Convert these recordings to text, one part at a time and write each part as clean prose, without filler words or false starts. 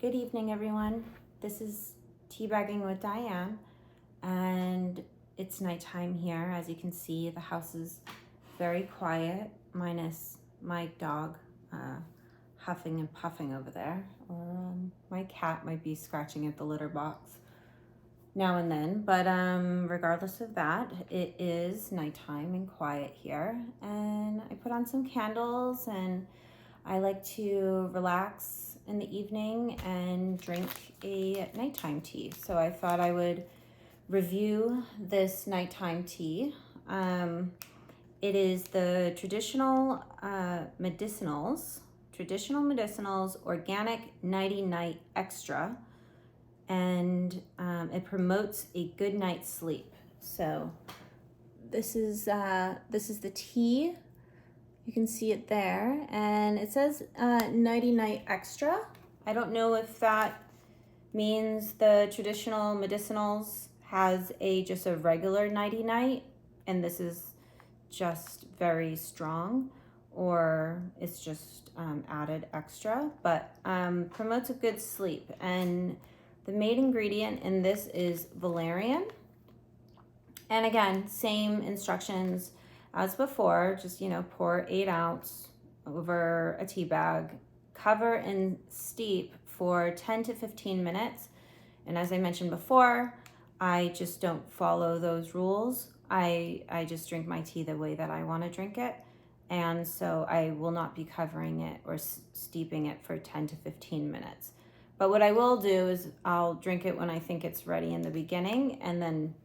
Good evening, everyone. This is Teabagging with Diane, and it's nighttime here. As you can see, the house is very quiet, minus my dog huffing and puffing over there, or my cat might be scratching at the litter box now and then. But regardless of that, it is nighttime and quiet here, and I put on some candles, and I like to relax in the evening and drink a nighttime tea. So I thought I would review this nighttime tea. It is the traditional Medicinals Organic Nighty Night Extra, and it promotes a good night's sleep. So this is the tea. You can see it there, and it says Nighty Night Extra. I don't know if that means the traditional Medicinals has just a regular Nighty Night, and this is just very strong, or it's just added extra, but promotes a good sleep. And the main ingredient in this is valerian. And again, same instructions as before, just, pour 8 ounce over a tea bag, cover and steep for 10 to 15 minutes. And as I mentioned before, I just don't follow those rules. I just drink my tea the way that I want to drink it. And so I will not be covering it or steeping it for 10 to 15 minutes. But what I will do is I'll drink it when I think it's ready in the beginning, and then,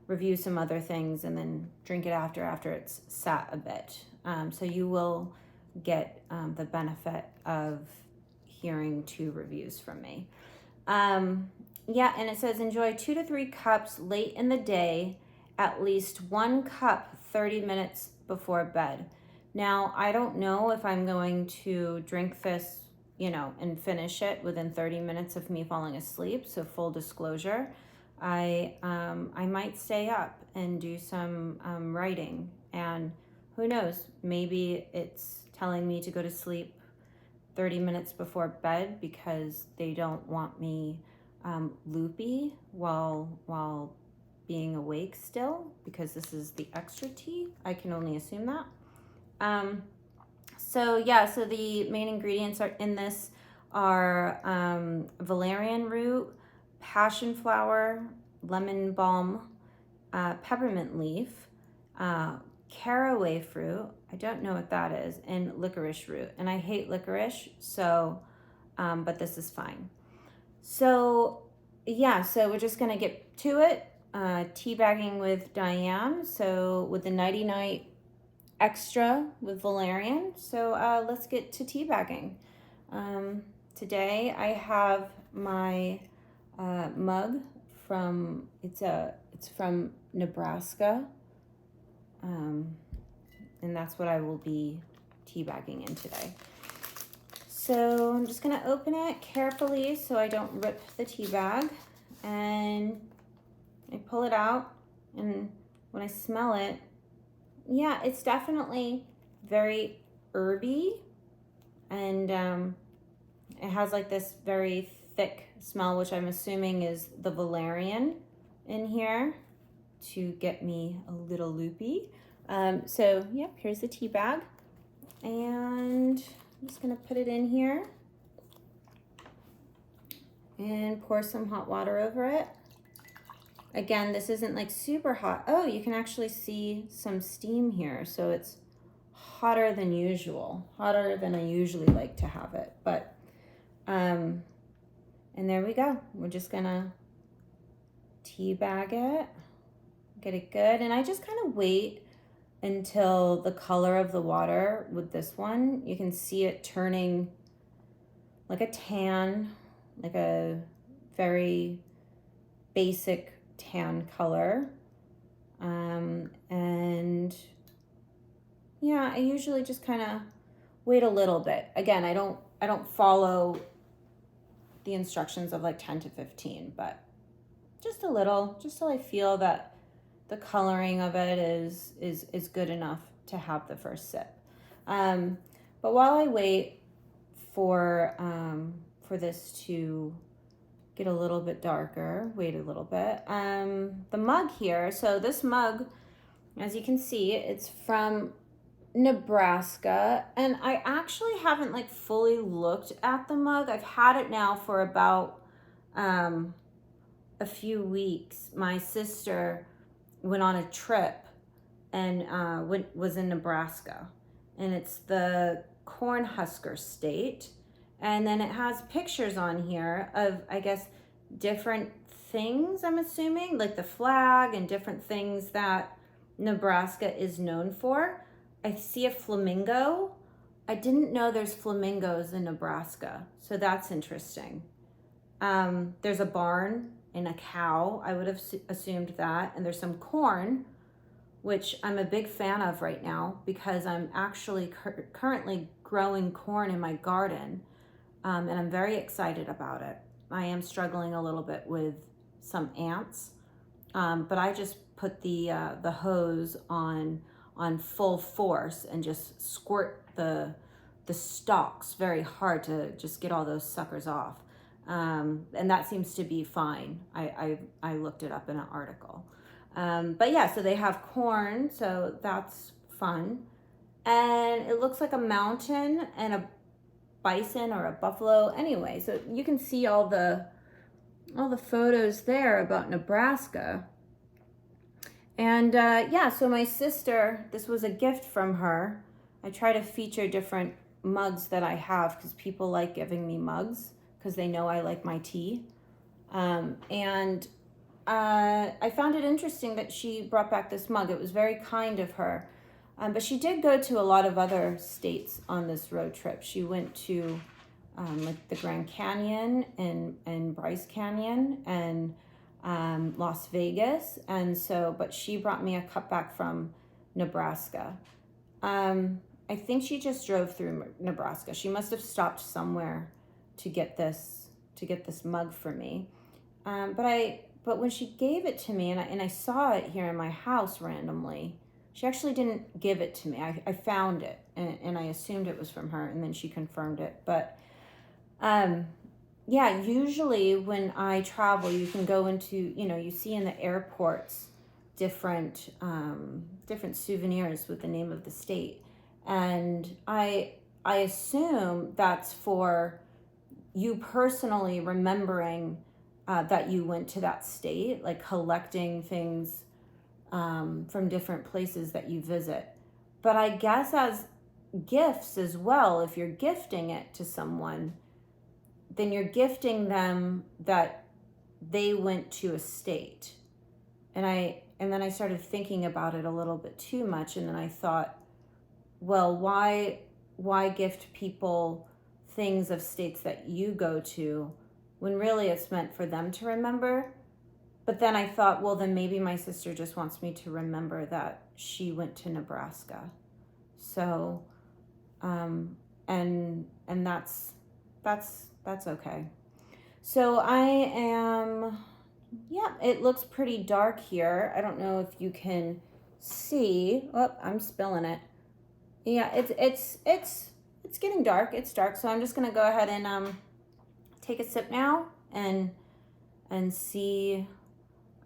review some other things and then drink it after it's sat a bit. So you will get the benefit of hearing 2 reviews from me. And it says enjoy 2 to 3 cups late in the day, at least 1 cup 30 minutes before bed. Now, I don't know if I'm going to drink this, and finish it within 30 minutes of me falling asleep. So full disclosure, I might stay up and do some writing, and who knows, maybe it's telling me to go to sleep 30 minutes before bed because they don't want me loopy while being awake still, because this is the extra tea. I can only assume that. So the main ingredients in this are valerian root, passion flower, lemon balm, peppermint leaf, caraway fruit, I don't know what that is, and licorice root. And I hate licorice, so, but this is fine. So we're just gonna get to it. Teabagging with Diane. So with the Nighty Night Extra with valerian. So let's get to teabagging. Today I have my mug from it's from Nebraska, and that's what I will be teabagging in today. So I'm just gonna open it carefully so I don't rip the tea bag, and I pull it out, and when I smell it, it's definitely very herby, and it has like this very thick smell, which I'm assuming is the valerian in here to get me a little loopy. Here's the tea bag, and I'm just gonna put it in here and pour some hot water over it. Again, this isn't like super hot. Oh, you can actually see some steam here, so it's hotter than usual, hotter than I usually like to have it. But and there we go. We're just gonna tea bag it, get it good, and I just kind of wait until the color of the water with this one, you can see it turning like a tan, like a very basic tan color. I usually just kind of wait a little bit. Again, I don't follow the instructions of like 10 to 15, but just a little, just so I feel that the coloring of it is good enough to have the first sip. But while I wait for for this to get a little bit darker. Wait a little bit. The mug here, so this mug, as you can see, it's from Nebraska, and I actually haven't like fully looked at the mug. I've had it now for about a few weeks. My sister went on a trip and was in Nebraska, and it's the Cornhusker State. And then it has pictures on here of, I guess, different things, I'm assuming, like the flag and different things that Nebraska is known for. I see a flamingo. I didn't know there's flamingos in Nebraska, so that's interesting. There's a barn and a cow. I would have assumed that. And there's some corn, which I'm a big fan of right now because I'm actually currently growing corn in my garden. And I'm very excited about it. I am struggling a little bit with some ants, but I just put the hose on full force and just squirt the stalks very hard to just get all those suckers off. And that seems to be fine. I looked it up in an article. But yeah, so they have corn, so that's fun. And it looks like a mountain and a bison or a buffalo. Anyway, so you can see all the photos there about Nebraska. And yeah, so my sister, this was a gift from her. I try to feature different mugs that I have because people like giving me mugs because they know I like my tea. And I found it interesting that she brought back this mug. It was very kind of her. But she did go to a lot of other states on this road trip. She went to like the Grand Canyon and Bryce Canyon and Las Vegas. And so, but she brought me a cup back from Nebraska. I think she just drove through Nebraska. She must have stopped somewhere to get this mug for me. But when she gave it to me and I saw it here in my house randomly, she actually didn't give it to me. I found it and I assumed it was from her, and then she confirmed it. But yeah, usually when I travel, you can go into, you see in the airports different souvenirs with the name of the state. And I assume that's for you personally remembering that you went to that state, like collecting things from different places that you visit. But I guess as gifts as well, if you're gifting it to someone, then you're gifting them that they went to a state. And then I started thinking about it a little bit too much, and then I thought, well, why gift people things of states that you go to when really it's meant for them to remember? But then I thought, well, then maybe my sister just wants me to remember that she went to Nebraska. So, and that's okay. So I am, yeah, it looks pretty dark here. I don't know if you can see. Oh, I'm spilling it. Yeah, it's getting dark. It's dark. So I'm just gonna go ahead and take a sip now and see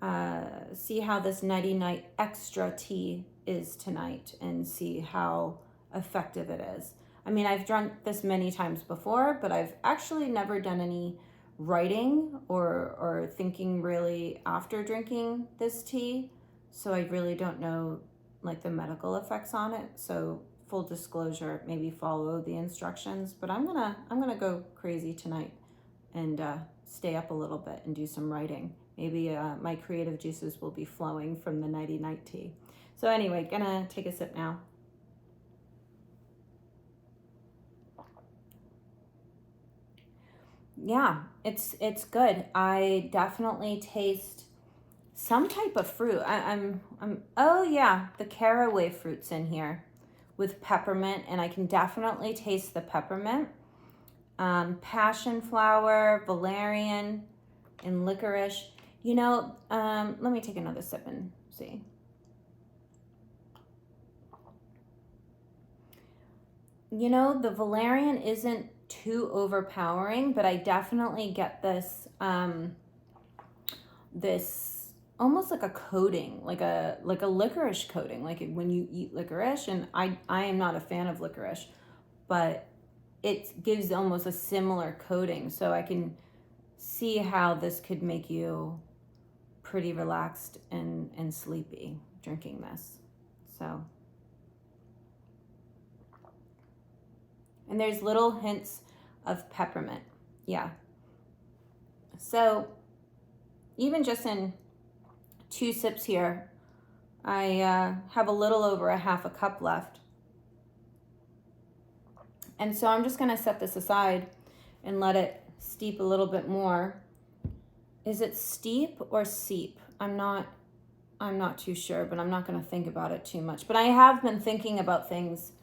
how this Nighty Night extra tea is tonight and see how effective it is. I mean, I've drunk this many times before, but I've actually never done any writing or thinking really after drinking this tea. So I really don't know like the medical effects on it. So full disclosure, maybe follow the instructions, but I'm gonna go crazy tonight and stay up a little bit and do some writing. Maybe my creative juices will be flowing from the Nighty Night tea. So anyway, gonna take a sip now. Yeah, it's good. I definitely taste some type of fruit. Oh yeah, the caraway fruit's in here with peppermint, and I can definitely taste the peppermint. Passion flower, valerian, and licorice. Let me take another sip and see. The valerian isn't too overpowering, but I definitely get this, this almost like a coating, like a licorice coating, like when you eat licorice. And I am not a fan of licorice, but it gives almost a similar coating. So I can see how this could make you pretty relaxed and sleepy drinking this. So, and there's little hints of peppermint. Yeah. So even just in 2 sips here, I have a little over a half a cup left. And so I'm just gonna set this aside and let it steep a little bit more. Is it steep or seep? I'm not too sure, but I'm not gonna think about it too much. But I have been thinking about things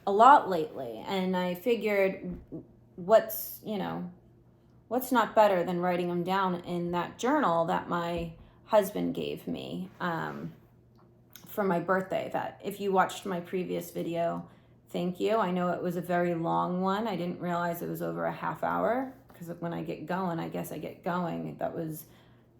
a lot lately, and I figured what's not better than writing them down in that journal that my husband gave me for my birthday. That if you watched my previous video, thank you. I know it was a very long one. I didn't realize it was over a half hour, because when I get going, I guess I get going. That was,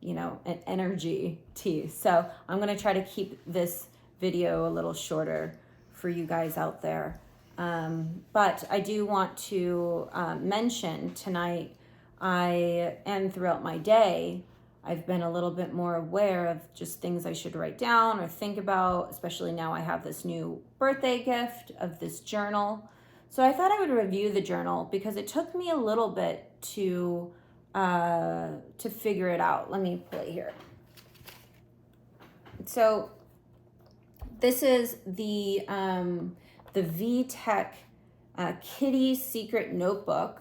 an energy tea. So I'm going to try to keep this video a little shorter for you guys out there. But I do want to mention tonight, and throughout my day, I've been a little bit more aware of just things I should write down or think about, especially now I have this new birthday gift of this journal. So I thought I would review the journal because it took me a little bit to figure it out. Let me pull it here. So this is the Vtech Kidi Secret Notebook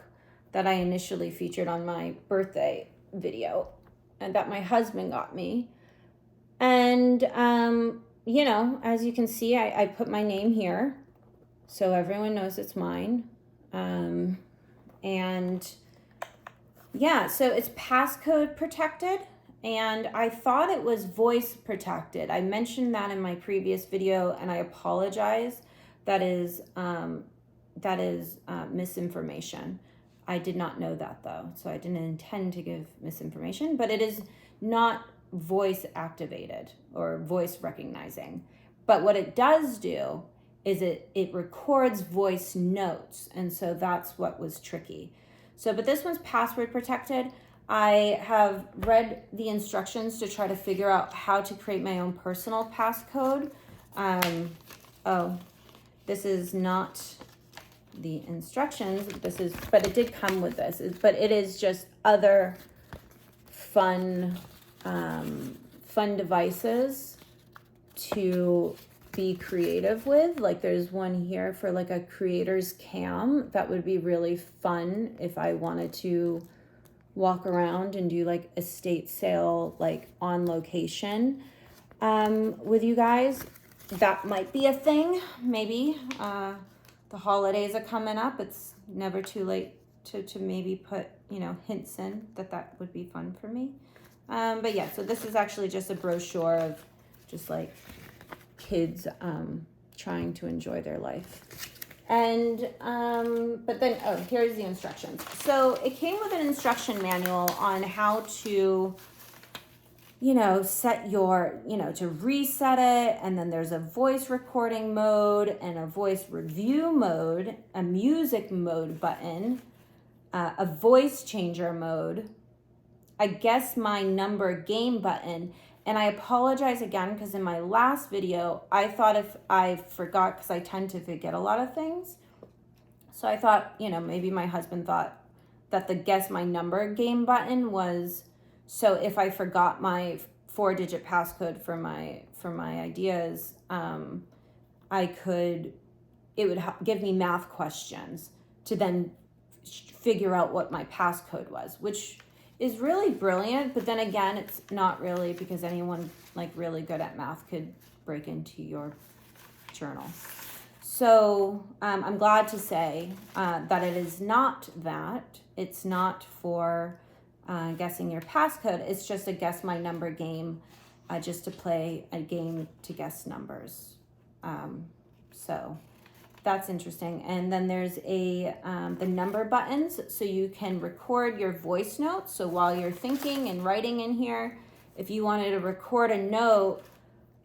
that I initially featured on my birthday video, and that my husband got me. And, as you can see, I put my name here so everyone knows it's mine. And yeah, so it's passcode protected, and I thought it was voice protected. I mentioned that in my previous video, and I apologize. That is misinformation. I did not know that though, so I didn't intend to give misinformation, but it is not voice activated or voice recognizing. But what it does do is it records voice notes, and so that's what was tricky. So, but this one's password protected. I have read the instructions to try to figure out how to create my own personal passcode. This is not the instructions. But it did come with this. But it is just other fun devices to be creative with. Like there's one here for like a creator's cam that would be really fun if I wanted to walk around and do like estate sale, like on location with you guys. That might be a thing, maybe. The holidays are coming up. It's never too late to maybe put, hints in that would be fun for me. But yeah, so this is actually just a brochure of just like kids trying to enjoy their life. And but then here's the instructions. So it came with an instruction manual on how to set your, to reset it. And then there's a voice recording mode and a voice review mode, a music mode button, a voice changer mode, I guess my number game button. And I apologize again, because in my last video, I thought if I forgot, because I tend to forget a lot of things. So I thought, maybe my husband thought that the guess my number game button was, so if I forgot my 4-digit passcode for my ideas, it would give me math questions to then figure out what my passcode was, which is really brilliant. But then again, it's not really, because anyone like really good at math could break into your journal. So I'm glad to say that it is not that. It's not for guessing your passcode. It's just a guess my number game, just to play a game to guess numbers. So that's interesting. And then there's the number buttons, so you can record your voice notes. So while you're thinking and writing in here, if you wanted to record a note,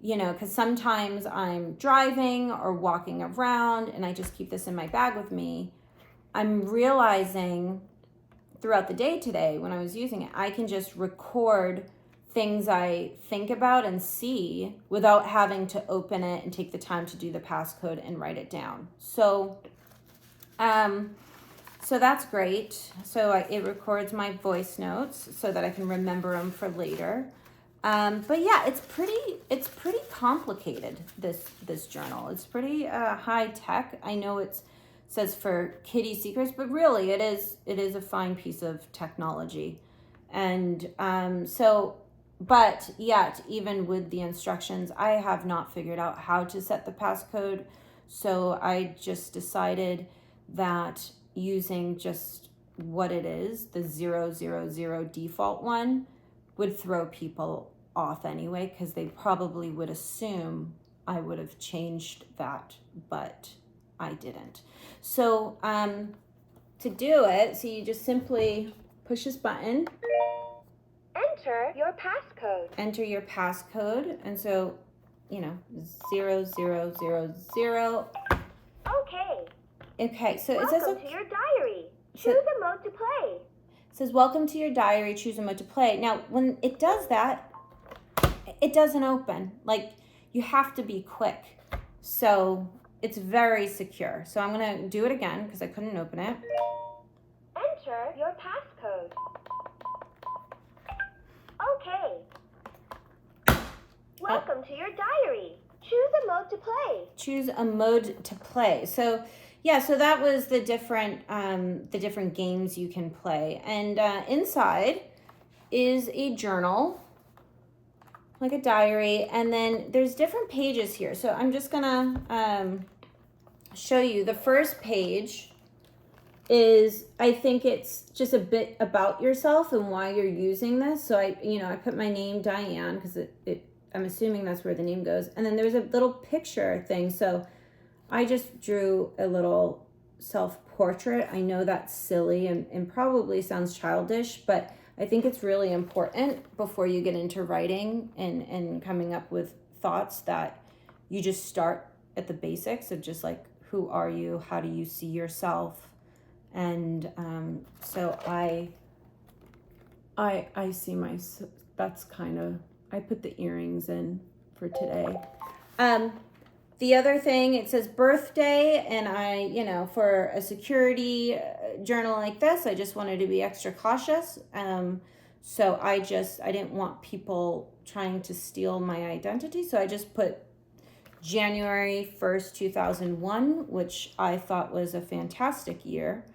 you know, because sometimes I'm driving or walking around and I just keep this in my bag with me, I'm realizing throughout the day today when I was using it, I can just record things I think about and see without having to open it and take the time to do the passcode and write it down. So, so that's great. So it records my voice notes so that I can remember them for later. But yeah, it's pretty complicated, this journal. It's pretty high tech. I know it says for Kidi Secrets, but really it is a fine piece of technology. And but yet, even with the instructions, I have not figured out how to set the passcode. So I just decided that using just what it is, the 000 default one, would throw people off anyway, because they probably would assume I would have changed that, but I didn't. So to do it, so you just simply push this button. Enter your passcode. Enter your passcode, and so, you know, 0000. Okay. Okay, so Welcome it says to your diary. Choose a mode to play. It says, welcome to your diary, choose a mode to play. Now, when it does that, it doesn't open. Like, you have to be quick. So it's very secure. So I'm going to do it again because I couldn't open it. Enter your passcode. Okay. Welcome to your diary. Choose a mode to play. Choose a mode to play. So yeah, so that was the different games you can play. And inside is a journal, like a diary, and then there's different pages here. So I'm just gonna show you. The first page is, I think it's just a bit about yourself and why you're using this. So I put my name, Diane, because I'm assuming that's where the name goes. And then there's a little picture thing. So I just drew a little self-portrait. I know that's silly and probably sounds childish, but I think it's really important before you get into writing and coming up with thoughts that you just start at the basics of just like, who are you? How do you see yourself? And so I see that's kind of, I put the earrings in for today. The other thing, it says birthday, and for a security journal like this, I just wanted to be extra cautious. So I didn't want people trying to steal my identity. So I just put January 1st, 2001, which I thought was a fantastic year.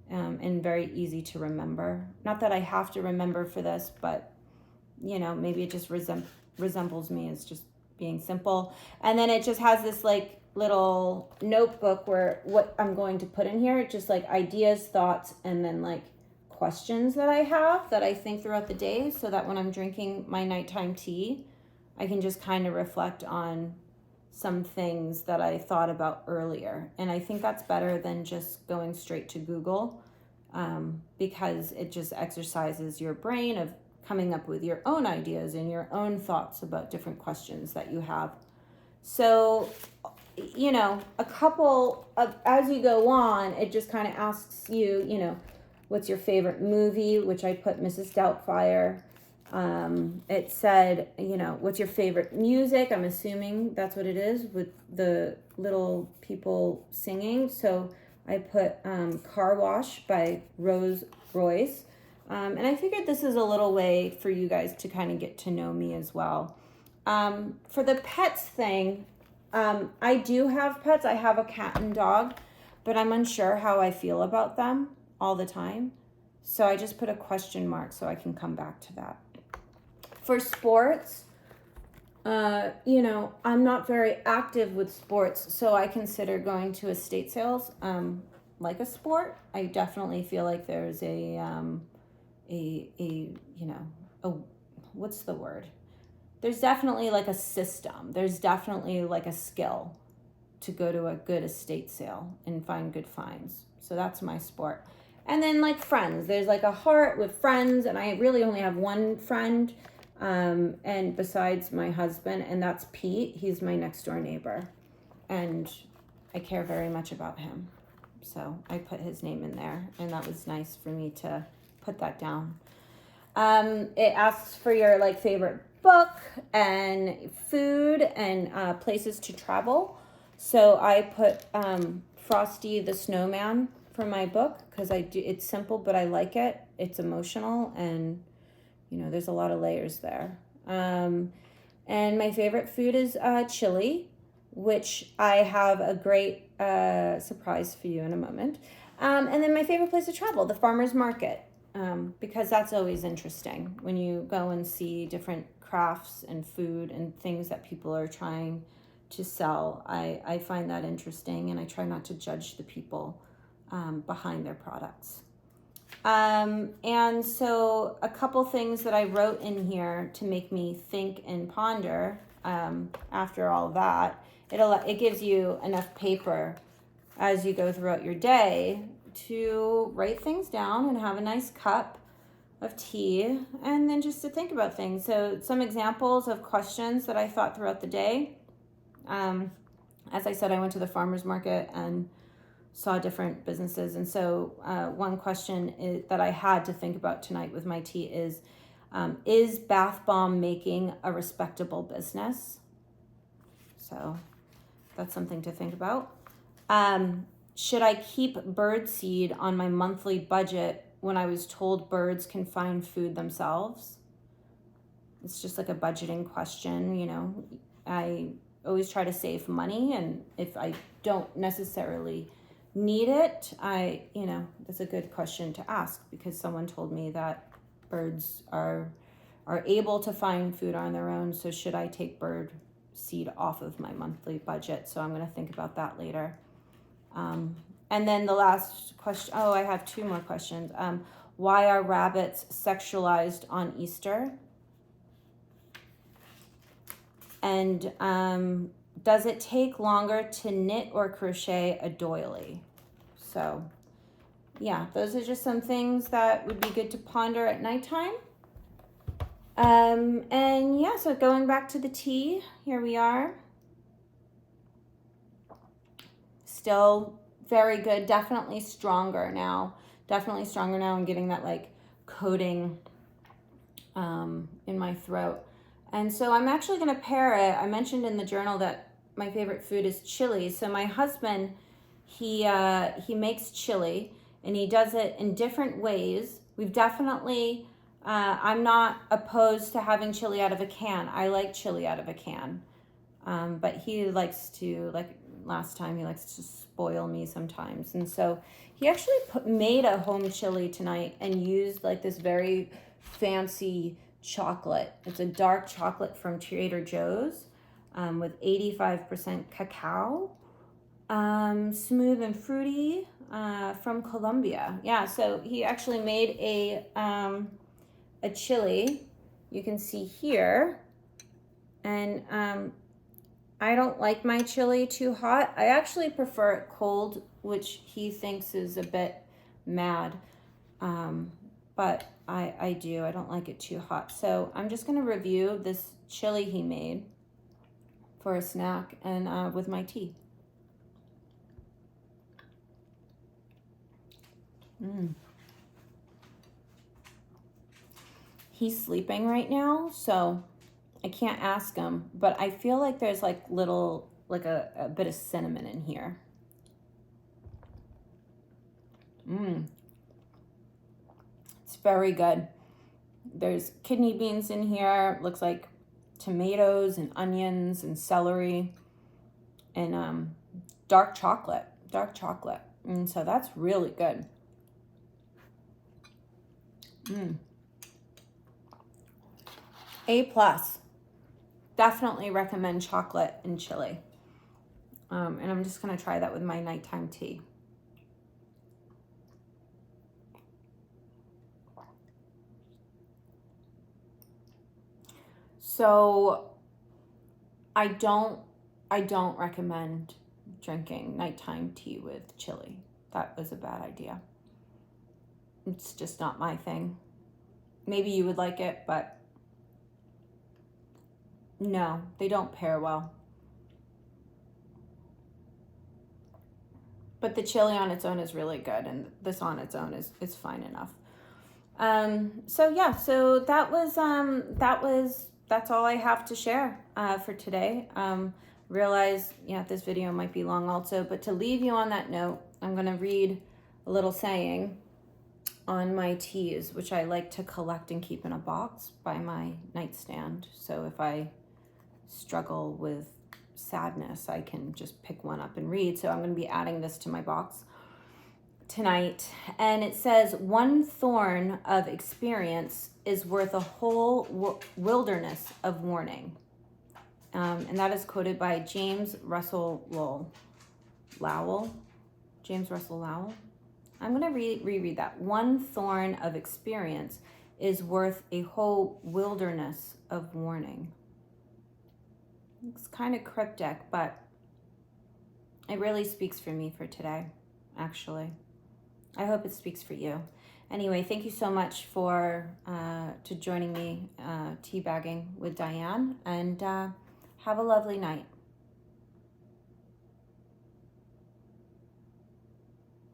And very easy to remember. Not that I have to remember for this, but, maybe it just resembles me as just being simple. And then it just has this like little notebook where what I'm going to put in here, just like ideas, thoughts, and then like questions that I have that I think throughout the day, so that when I'm drinking my nighttime tea, I can just kind of reflect on some things that I thought about earlier. And I think that's better than just going straight to Google, because it just exercises your brain of coming up with your own ideas and your own thoughts about different questions that you have. So, a couple of, as you go on, it just kind of asks you, what's your favorite movie, which I put Mrs. Doubtfire. It said, what's your favorite music? I'm assuming that's what it is, with the little people singing. So I put Car Wash by Rose Royce. And I figured this is a little way for you guys to kind of get to know me as well. For the pets thing, I do have pets. I have a cat and dog, but I'm unsure how I feel about them all the time. So I just put a question mark so I can come back to that. For sports, I'm not very active with sports, so I consider going to estate sales like a sport. I definitely feel like there's what's the word? There's definitely like a system. There's definitely like a skill to go to a good estate sale and find good finds. So that's my sport. And then like friends, there's like a heart with friends, and I really only have one friend, and besides my husband, and that's Pete. He's my next door neighbor, and I care very much about him. So I put his name in there, and that was nice for me to put that down. It asks for your like favorite book and food and places to travel. So I put Frosty the Snowman for my book because it's simple, but I like it. It's emotional, and there's a lot of layers there. And my favorite food is chili, which I have a great surprise for you in a moment. And then my favorite place to travel, the farmer's market, because that's always interesting when you go and see different crafts and food and things that people are trying to sell. I find that interesting, and I try not to judge the people behind their products. And so a couple things that I wrote in here to make me think and ponder after all that, it gives you enough paper as you go throughout your day to write things down and have a nice cup of tea, and then just to think about things. So some examples of questions that I thought throughout the day. As I said, I went to the farmer's market and saw different businesses. And so one question that I had to think about tonight with my tea is bath bomb making a respectable business? So that's something to think about. Should I keep bird seed on my monthly budget when I was told birds can find food themselves? It's just like a budgeting question. I always try to save money, and if I don't necessarily need it, that's a good question to ask, because someone told me that birds are able to find food on their own. So should I take bird seed off of my monthly budget? So I'm going to think about that later. And then the last question, I have two more questions. Why are rabbits sexualized on Easter? And does it take longer to knit or crochet a doily? So yeah, those are just some things that would be good to ponder at nighttime. And yeah, so going back to the tea, here we are. Still very good, definitely stronger now. I'm getting that like coating in my throat. And so I'm actually going to pair it. I mentioned in the journal that my favorite food is chili. So my husband, he makes chili, and he does it in different ways. We've definitely, I'm not opposed to having chili out of a can. I like chili out of a can. But he likes to, like last time, he likes to spoil me sometimes. And so he actually made a home chili tonight and used like this very fancy chocolate. It's a dark chocolate from Trader Joe's with 85% cacao, smooth and fruity, from Colombia. Yeah, so he actually made a chili. You can see here, and I don't like my chili too hot. I actually prefer it cold, which he thinks is a bit mad, but I do. I don't like it too hot. So I'm just going to review this chili he made for a snack and with my tea. He's sleeping right now, so I can't ask him, but I feel like there's like a bit of cinnamon in here. It's very good. There's kidney beans in here. Looks like tomatoes and onions and celery and dark chocolate. And so that's really good. A+. Definitely recommend chocolate and chili. And I'm just going to try that with my nighttime tea. So I don't recommend drinking nighttime tea with chili. That was a bad idea. It's just not my thing. Maybe you would like it, but no, they don't pair well. But the chili on its own is really good, and this on its own is fine enough. So yeah, so that's all I have to share for today. Realize, yeah, this video might be long also, but to leave you on that note, I'm gonna read a little saying on my teas, which I like to collect and keep in a box by my nightstand. So if I struggle with sadness, I can just pick one up and read. So I'm going to be adding this to my box tonight. And it says, one thorn of experience is worth a whole wilderness of warning. And that is quoted by James Russell Lowell. James Russell Lowell. I'm going to reread that. One thorn of experience is worth a whole wilderness of warning. It's kind of cryptic, but it really speaks for me for today, actually. I hope it speaks for you. Anyway, thank you so much for joining me teabagging with Diane, and have a lovely night.